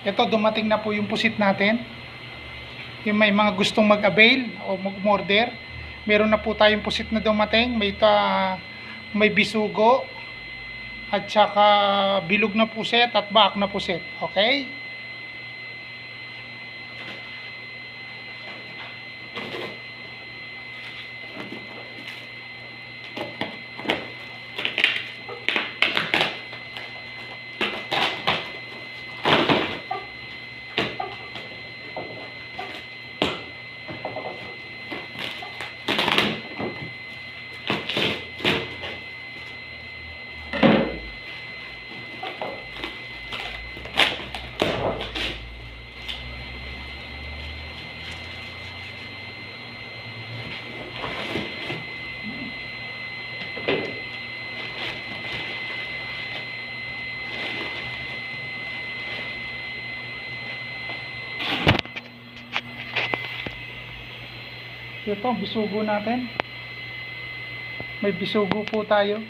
Ito, dumating na po yung pusit natin. Yung may mga gustong mag-avail o mag-order, meron na po tayong pusit na dumating. May bisugo at saka bilog na puset at baak na puset. Okay? Ito, bisugo natin. May bisugo po tayo.